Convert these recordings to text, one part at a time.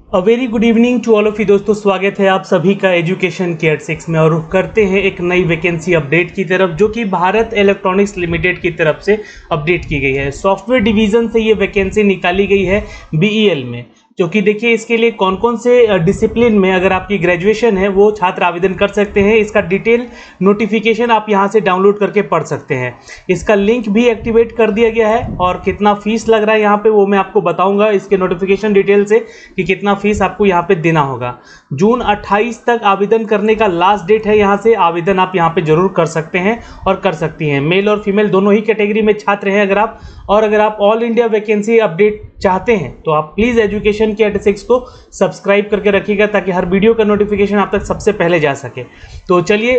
A very good evening to all of you दोस्तों, स्वागत है आप सभी का एजुकेशन केयर 6 में। और करते हैं एक नई वैकेंसी अपडेट की तरफ, जो कि भारत इलेक्ट्रॉनिक्स लिमिटेड की तरफ से अपडेट की गई है। सॉफ्टवेयर डिवीज़न से ये वैकेंसी निकाली गई है बीईएल में, जो कि देखिए इसके लिए कौन कौन से डिसिप्लिन में अगर आपकी ग्रेजुएशन है वो छात्र आवेदन कर सकते हैं। इसका डिटेल नोटिफिकेशन आप यहाँ से डाउनलोड करके पढ़ सकते हैं। इसका लिंक भी एक्टिवेट कर दिया गया है और कितना फीस लग रहा है यहाँ पे वो मैं आपको बताऊंगा इसके नोटिफिकेशन डिटेल से कि कितना फीस आपको यहाँ पे देना होगा। जून 28 तक आवेदन करने का लास्ट डेट है। यहाँ से आवेदन आप यहाँ पे जरूर कर सकते हैं और कर सकती हैं। मेल और फीमेल दोनों ही कैटेगरी में छात्र हैं अगर आप ऑल इंडिया वैकेंसी अपडेट चाहते हैं तो आप प्लीज़ एजुकेशन केयर 6 को सब्सक्राइब करके रखिएगा, ताकि हर वीडियो का नोटिफिकेशन आप तक सबसे पहले जा सके। तो चलिए,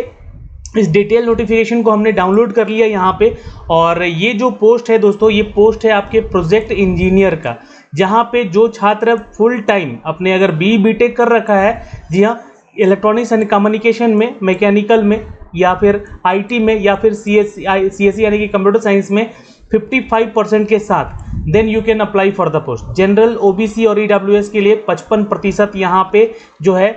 इस डिटेल नोटिफिकेशन को हमने डाउनलोड कर लिया यहाँ पे। और ये जो पोस्ट है दोस्तों, ये पोस्ट है आपके प्रोजेक्ट इंजीनियर का, जहाँ पे जो छात्र फुल टाइम अपने अगर बीटेक कर रखा है, जी हाँ, इलेक्ट्रॉनिक्स एंड कम्युनिकेशन में, मैकेनिकल में, या फिर आईटी में, या फिर सीएससी यानी कि कंप्यूटर साइंस में 55% के साथ, then you can apply for the post. General, OBC और ईडब्ल्यूएस के लिए 55% यहाँ पे जो है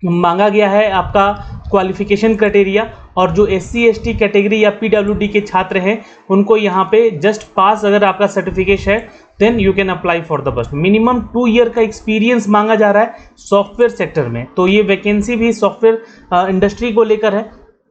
मांगा गया है आपका क्वालिफिकेशन क्राइटेरिया। और जो एससी एसटी कैटेगरी या पीडब्ल्यूडी के छात्र हैं उनको यहाँ पे जस्ट पास अगर आपका सर्टिफिकेट है then you can apply for the post. Minimum 2 year का एक्सपीरियंस मांगा जा रहा है सॉफ्टवेयर सेक्टर में। तो ये वैकेंसी भी सॉफ्टवेयर इंडस्ट्री को लेकर है।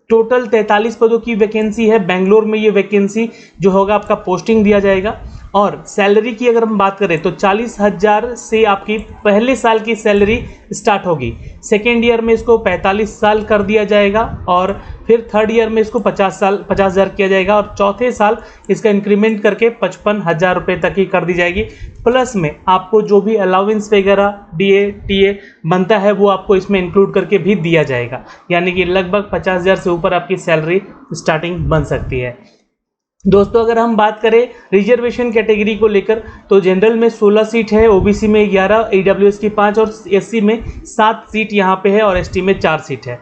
टोटल 43 पदों की वैकेंसी है। बेंगलोर में ये वैकेंसी जो होगा आपका पोस्टिंग दिया जाएगा। और सैलरी की अगर हम बात करें तो 40,000 से आपकी पहले साल की सैलरी स्टार्ट होगी। सेकेंड ईयर में इसको 45 साल कर दिया जाएगा और फिर थर्ड ईयर में इसको 50,000 किया जाएगा और चौथे साल इसका इंक्रीमेंट करके 55,000 रुपये तक ही कर दी जाएगी। प्लस में आपको जो भी अलाउंस वगैरह डीए टीए बनता है वो आपको इसमें इंक्लूड करके भी दिया जाएगा, यानी कि लगभग 50,000 से ऊपर आपकी सैलरी स्टार्टिंग बन सकती है। दोस्तों, अगर हम बात करें रिजर्वेशन कैटेगरी को लेकर तो जनरल में 16 सीट है, ओबीसी में 11, ईडब्ल्यूएस की 5 और एससी में 7 सीट यहाँ पे है और एसटी में 4 सीट है।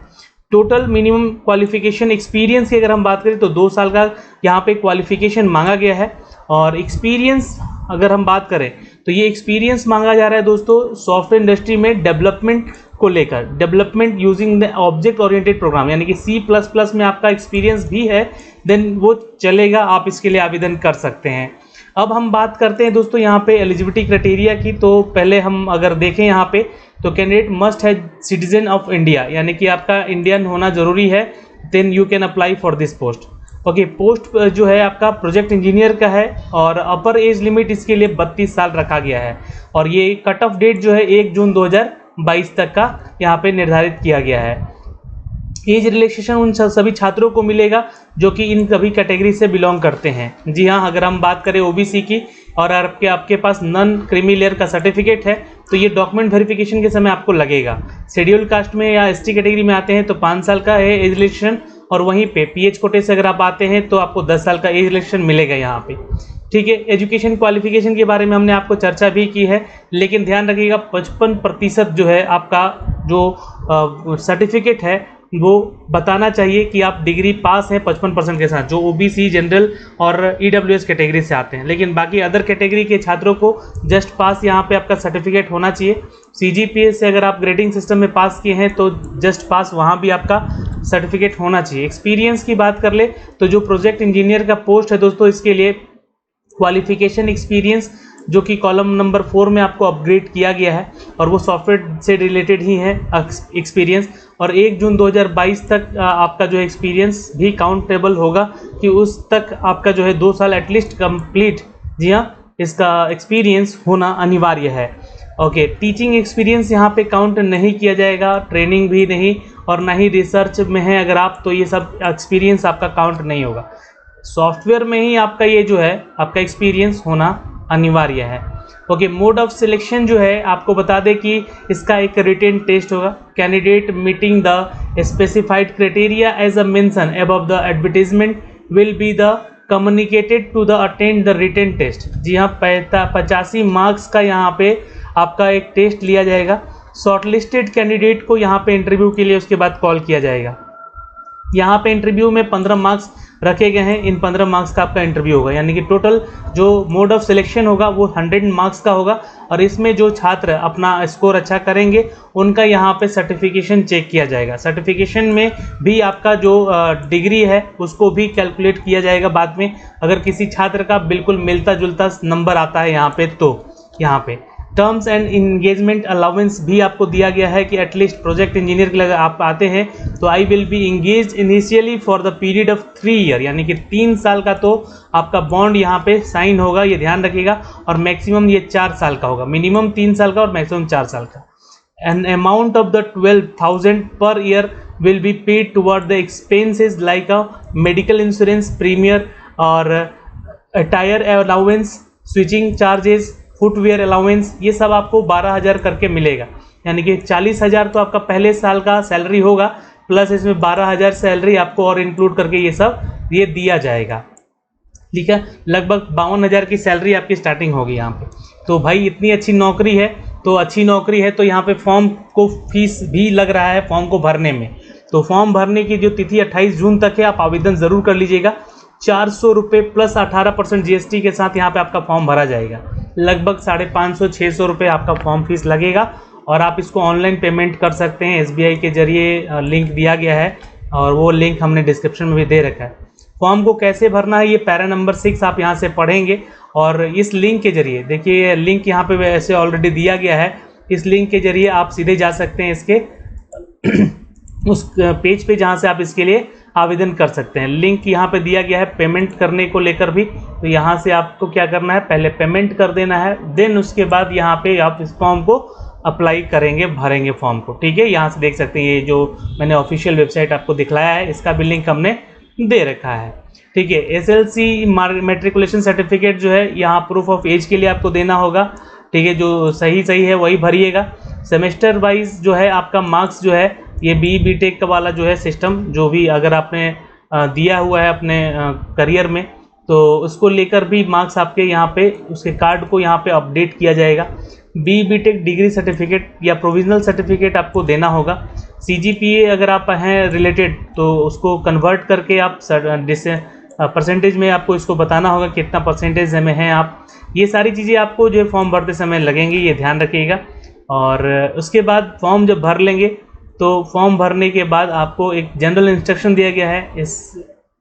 टोटल मिनिमम क्वालिफिकेशन एक्सपीरियंस की अगर हम बात करें तो 2 साल का यहाँ पे क्वालिफिकेशन मांगा गया है। और एक्सपीरियंस अगर हम बात करें तो ये एक्सपीरियंस मांगा जा रहा है दोस्तों सॉफ्टवेयर इंडस्ट्री में डेवलपमेंट को लेकर, development using the object oriented program, यानी कि C++ में आपका एक्सपीरियंस भी है देन वो चलेगा, आप इसके लिए आवेदन कर सकते हैं। अब हम बात करते हैं दोस्तों यहाँ पे एलिजिबिलिटी क्राइटेरिया की। तो पहले हम अगर देखें यहाँ पे तो कैंडिडेट मस्ट है सिटीजन ऑफ इंडिया, यानी कि आपका इंडियन होना जरूरी है, then you can apply for this post. Okay, post जो है आपका प्रोजेक्ट इंजीनियर का है और अपर एज लिमिट इसके लिए 32 साल रखा गया है। और ये कट ऑफ डेट जो है 1 जून 2022 तक का यहाँ पे निर्धारित किया गया है। एज रिलैक्सेशन उन सभी छात्रों को मिलेगा जो कि इन सभी कैटेगरी से बिलोंग करते हैं। जी हाँ, अगर हम बात करें ओबीसी की और आपके पास नॉन क्रीमी लेयर का सर्टिफिकेट है तो ये डॉक्यूमेंट वेरिफिकेशन के समय आपको लगेगा। शेड्यूल कास्ट में या एसटी कैटेगरी में आते हैं तो 5 साल का है एज रिलैक्सेशन, और वहीं पे पीएच कोटे से अगर आप आते हैं तो आपको 10 साल का एज रिलैक्सेशन मिलेगा यहाँ पे। ठीक है, एजुकेशन क्वालिफिकेशन के बारे में हमने आपको चर्चा भी की है, लेकिन ध्यान रखिएगा 55% जो है आपका जो सर्टिफिकेट है वो बताना चाहिए कि आप डिग्री पास है 55% के साथ, जो ओबीसी, जनरल और ईडब्ल्यूएस कैटेगरी से आते हैं। लेकिन बाकी अदर कैटेगरी के छात्रों को जस्ट पास यहाँ पे आपका सर्टिफिकेट होना चाहिए। सीजीपीएस से अगर आप ग्रेडिंग सिस्टम में पास किए हैं तो जस्ट पास वहाँ भी आपका सर्टिफिकेट होना चाहिए। एक्सपीरियंस की बात कर ले तो जो प्रोजेक्ट इंजीनियर का पोस्ट है दोस्तों, इसके लिए क्वालिफिकेशन एक्सपीरियंस जो कि कॉलम नंबर 4 में आपको अपग्रेड किया गया है और वो सॉफ्टवेयर से रिलेटेड ही है एक्सपीरियंस। और 1 जून 2022 तक आपका जो एक्सपीरियंस भी काउंटेबल होगा कि उस तक आपका जो है 2 साल एटलीस्ट कंप्लीट, जी हाँ, इसका एक्सपीरियंस होना अनिवार्य है। ओके, टीचिंग एक्सपीरियंस यहाँ पे काउंट नहीं किया जाएगा, ट्रेनिंग भी नहीं, और ना ही रिसर्च में है अगर आप, तो ये सब एक्सपीरियंस आपका काउंट नहीं होगा। सॉफ्टवेयर में ही आपका ये जो है आपका एक्सपीरियंस होना अनिवार्य है। ओके, मोड ऑफ सिलेक्शन जो है आपको बता दें कि इसका एक रिटन टेस्ट होगा। Candidate meeting the specified criteria as a mention above the advertisement will be the communicated to the attend the written test. जी हाँ, 85 मार्क्स का यहाँ पे आपका एक टेस्ट लिया जाएगा। शॉर्टलिस्टेड कैंडिडेट को यहाँ पे इंटरव्यू के लिए उसके बाद कॉल किया जाएगा। यहाँ पे इंटरव्यू में 15 मार्क्स रखे गए हैं। इन 15 मार्क्स का आपका इंटरव्यू होगा, यानी कि टोटल जो मोड ऑफ सिलेक्शन होगा वो 100 मार्क्स का होगा। और इसमें जो छात्र अपना स्कोर अच्छा करेंगे उनका यहाँ पे सर्टिफिकेशन चेक किया जाएगा। सर्टिफिकेशन में भी आपका जो डिग्री है उसको भी कैलकुलेट किया जाएगा बाद में, अगर किसी छात्र का बिल्कुल मिलता जुलता नंबर आता है यहाँ पे तो। यहाँ पे टर्म्स एंड इंगेजमेंट अलाउंस भी आपको दिया गया है कि एटलीस्ट प्रोजेक्ट इंजीनियर के लिए आप आते हैं तो I will be engage initially for the period of 3 year, यानी कि 3 साल का तो आपका बॉन्ड यहाँ पे साइन होगा, ये ध्यान रखिएगा। और मैक्सिमम ये 4 साल का होगा, मिनिमम 3 साल का और मैक्सिमम 4 साल का। An amount of the 12,000 per year will be paid toward the expenses like a medical insurance premier और attire allowance, switching charges, footwear allowance, ये सब आपको 12,000 करके मिलेगा। यानी कि 40,000 तो आपका पहले साल का सैलरी होगा, प्लस इसमें 12,000 सैलरी आपको और इंक्लूड करके ये दिया जाएगा। ठीक है, लगभग 52,000 की सैलरी आपकी स्टार्टिंग होगी यहाँ पे। तो भाई इतनी अच्छी नौकरी है, तो यहाँ पे फॉर्म को फीस भी लग रहा है फॉर्म को भरने में। तो फॉर्म भरने की जो तिथि 28 जून तक है, आप आवेदन ज़रूर कर लीजिएगा। 400 रुपये प्लस 18% GST के साथ यहाँ पे आपका फॉर्म भरा जाएगा। लगभग 550-600 रुपये आपका फॉर्म फीस लगेगा और आप इसको ऑनलाइन पेमेंट कर सकते हैं SBI के जरिए। लिंक दिया गया है और वो लिंक हमने डिस्क्रिप्शन में भी दे रखा है। फॉर्म को कैसे भरना है ये पैरा नंबर 6 आप यहाँ से पढ़ेंगे और इस लिंक के जरिए, देखिए लिंक यहाँ पे वैसे ऑलरेडी दिया गया है, इस लिंक के जरिए आप सीधे जा सकते हैं इसके उस पेज पे जहाँ से आप इसके लिए आवेदन कर सकते हैं। लिंक यहाँ पे दिया गया है पेमेंट करने को लेकर भी। तो यहाँ से आपको क्या करना है, पहले पेमेंट कर देना है, देन उसके बाद यहाँ पे आप इस फॉर्म को अप्लाई करेंगे, भरेंगे फॉर्म को। ठीक है, यहाँ से देख सकते हैं ये जो मैंने ऑफिशियल वेबसाइट आपको दिखलाया है इसका भी लिंक हमने दे रखा है। ठीक है, SLC मैट्रिकुलेशन सर्टिफिकेट जो है यहाँ प्रूफ ऑफ एज के लिए आपको देना होगा। ठीक है, जो सही है वही भरिएगा। सेमेस्टर वाइज जो है आपका मार्क्स जो है ये BTech वाला जो है सिस्टम, जो भी अगर आपने दिया हुआ है अपने करियर में, तो उसको लेकर भी मार्क्स आपके यहाँ पे उसके कार्ड को यहाँ पे अपडेट किया जाएगा। BTech डिग्री सर्टिफिकेट या प्रोविजनल सर्टिफिकेट आपको देना होगा। CGPA अगर आप हैं रिलेटेड तो उसको कन्वर्ट करके आप परसेंटेज में आपको इसको बताना होगा कितना परसेंटेज में हैं आप। ये सारी चीज़ें आपको जो फॉर्म भरते समय लगेंगी, ये ध्यान रखिएगा। और उसके बाद फॉर्म जब भर लेंगे तो फॉर्म भरने के बाद आपको एक जनरल इंस्ट्रक्शन दिया गया है इस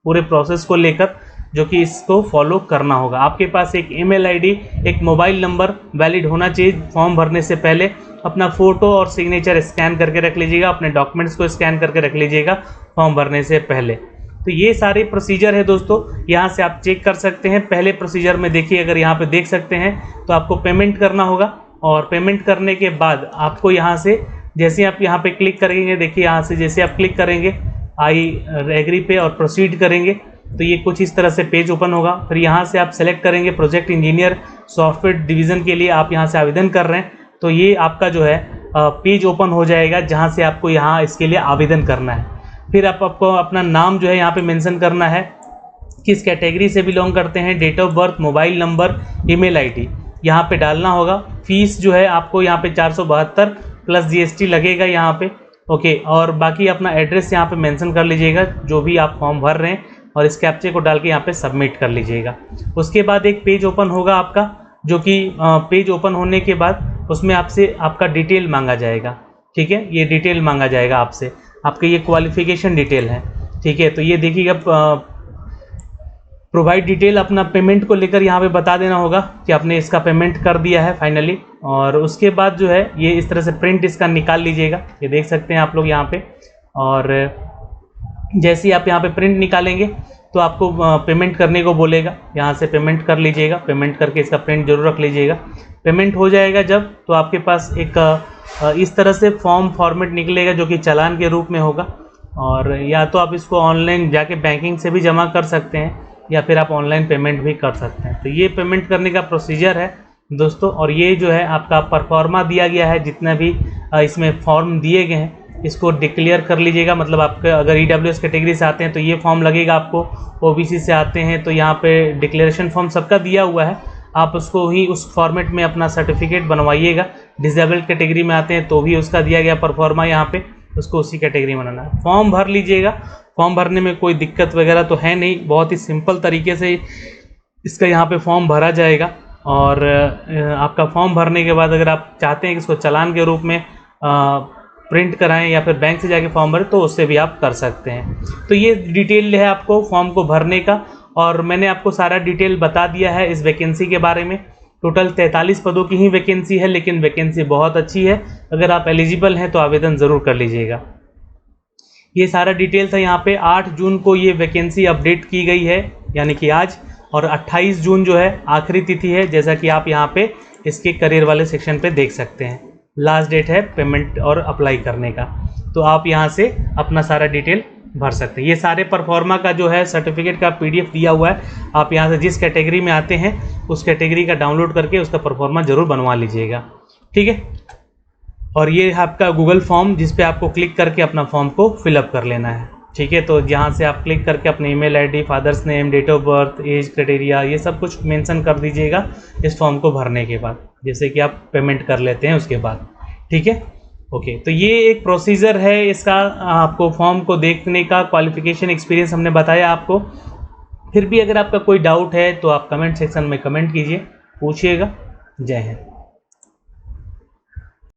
पूरे प्रोसेस को लेकर, जो कि इसको फॉलो करना होगा। आपके पास एक ईमेल आईडी, एक मोबाइल नंबर वैलिड होना चाहिए। फॉर्म भरने से पहले अपना फ़ोटो और सिग्नेचर स्कैन करके रख लीजिएगा, अपने डॉक्यूमेंट्स को स्कैन करके रख लीजिएगा फॉर्म भरने से पहले। तो ये सारे प्रोसीजर है दोस्तों, यहाँ से आप चेक कर सकते हैं। पहले प्रोसीजर में देखिए, अगर यहाँ पे देख सकते हैं तो आपको पेमेंट करना होगा और पेमेंट करने के बाद आपको यहाँ से जैसे आप यहाँ पे क्लिक करेंगे, देखिए यहाँ से जैसे आप क्लिक करेंगे आई एग्री पे और प्रोसीड करेंगे तो ये कुछ इस तरह से पेज ओपन होगा। फिर यहाँ से आप सेलेक्ट करेंगे प्रोजेक्ट इंजीनियर सॉफ्टवेयर डिवीज़न के लिए आप यहाँ से आवेदन कर रहे हैं, तो ये आपका जो है पेज ओपन हो जाएगा जहाँ से आपको यहाँ इसके लिए आवेदन करना है। फिर आपको अपना नाम जो है यहाँ पे मेंशन करना है, किस कैटेगरी से बिलोंग करते हैं, date of birth, mobile number, email ID यहाँ पे डालना होगा। फीस जो है आपको यहाँ पे 472 प्लस GST लगेगा यहाँ पे। ओके, और बाकी अपना एड्रेस यहाँ पे मेंशन कर लीजिएगा जो भी आप फॉर्म भर रहे हैं, और इस कैप्चे को डाल के यहाँ पे सबमिट कर लीजिएगा। उसके बाद एक पेज ओपन होगा आपका, जो कि पेज ओपन होने के बाद उसमें आपसे आपका डिटेल मांगा जाएगा। ठीक है, ये डिटेल मांगा जाएगा आपसे, आपके ये क्वालिफिकेशन डिटेल है। ठीक है, तो ये देखिएगा प्रोवाइड डिटेल, अपना पेमेंट को लेकर यहाँ पे बता देना होगा कि आपने इसका पेमेंट कर दिया है फाइनली। और उसके बाद जो है ये इस तरह से प्रिंट इसका निकाल लीजिएगा, ये देख सकते हैं आप लोग यहाँ पे। और जैसे ही आप यहाँ पे प्रिंट निकालेंगे तो आपको पेमेंट करने को बोलेगा, यहाँ से पेमेंट कर लीजिएगा। पेमेंट करके इसका प्रिंट जरूर रख लीजिएगा। पेमेंट हो जाएगा जब, तो आपके पास एक इस तरह से फॉर्मेट निकलेगा जो कि चालान के रूप में होगा। और या तो आप इसको ऑनलाइन जाके बैंकिंग से भी जमा कर सकते हैं या फिर आप ऑनलाइन पेमेंट भी कर सकते हैं। तो ये पेमेंट करने का प्रोसीजर है दोस्तों। और ये जो है आपका परफॉर्मा दिया गया है, जितना भी इसमें फॉर्म दिए गए हैं इसको डिक्लेयर कर लीजिएगा। मतलब आपके अगर EWS कैटेगरी से आते हैं तो ये फॉर्म लगेगा आपको, OBC से आते हैं तो यहाँ पे डिक्लेरेशन फॉर्म सबका दिया हुआ है, आप उसको ही उस फॉर्मेट में अपना सर्टिफिकेट बनवाइएगा। डिसेबल्ड कैटेगरी में आते हैं तो भी उसका दिया गया परफॉर्मा यहाँ पे, उसको उसी कैटेगरी में बनाना है। फॉर्म भर लीजिएगा, फॉर्म भरने में कोई दिक्कत वगैरह तो है नहीं, बहुत ही सिंपल तरीके से इसका यहाँ पे फॉर्म भरा जाएगा। और आपका फॉर्म भरने के बाद अगर आप चाहते हैं कि इसको चालान के रूप में प्रिंट कराएं या फिर बैंक से जाके फॉर्म भरें तो उससे भी आप कर सकते हैं। तो ये डिटेल है आपको फॉर्म को भरने का, और मैंने आपको सारा डिटेल बता दिया है इस वैकेंसी के बारे में। टोटल 43 पदों की ही वैकेंसी है, लेकिन वैकेंसी बहुत अच्छी है। अगर आप एलिजिबल हैं तो आवेदन ज़रूर कर लीजिएगा। ये सारा डिटेल था यहाँ पे। 8 जून को ये वैकेंसी अपडेट की गई है, यानी कि आज, और 28 जून जो है आखिरी तिथि है, जैसा कि आप यहाँ पे इसके करियर वाले सेक्शन पे देख सकते हैं। लास्ट डेट है पेमेंट और अप्लाई करने का, तो आप यहाँ से अपना सारा डिटेल भर सकते हैं। ये सारे परफॉर्मा का जो है सर्टिफिकेट का PDF दिया हुआ है, आप यहाँ से जिस कैटेगरी में आते हैं उस कैटेगरी का डाउनलोड करके उसका परफॉर्मा ज़रूर बनवा लीजिएगा, ठीक है। और ये है आपका गूगल फॉर्म, जिस पे आपको क्लिक करके अपना फॉर्म को फिलअप कर लेना है, ठीक है। तो यहाँ से आप क्लिक करके अपने email ID, father's name, date of birth, age criteria, ये सब कुछ मेंशन कर दीजिएगा इस फॉर्म को भरने के बाद, जैसे कि आप पेमेंट कर लेते हैं उसके बाद, ठीक है। ओके, तो ये एक प्रोसीजर है इसका, आपको फॉर्म को देखने का। क्वालिफिकेशन एक्सपीरियंस हमने बताया आपको। फिर भी अगर आपका कोई डाउट है तो आप कमेंट सेक्शन में कमेंट कीजिए, पूछिएगा। जय हिंद।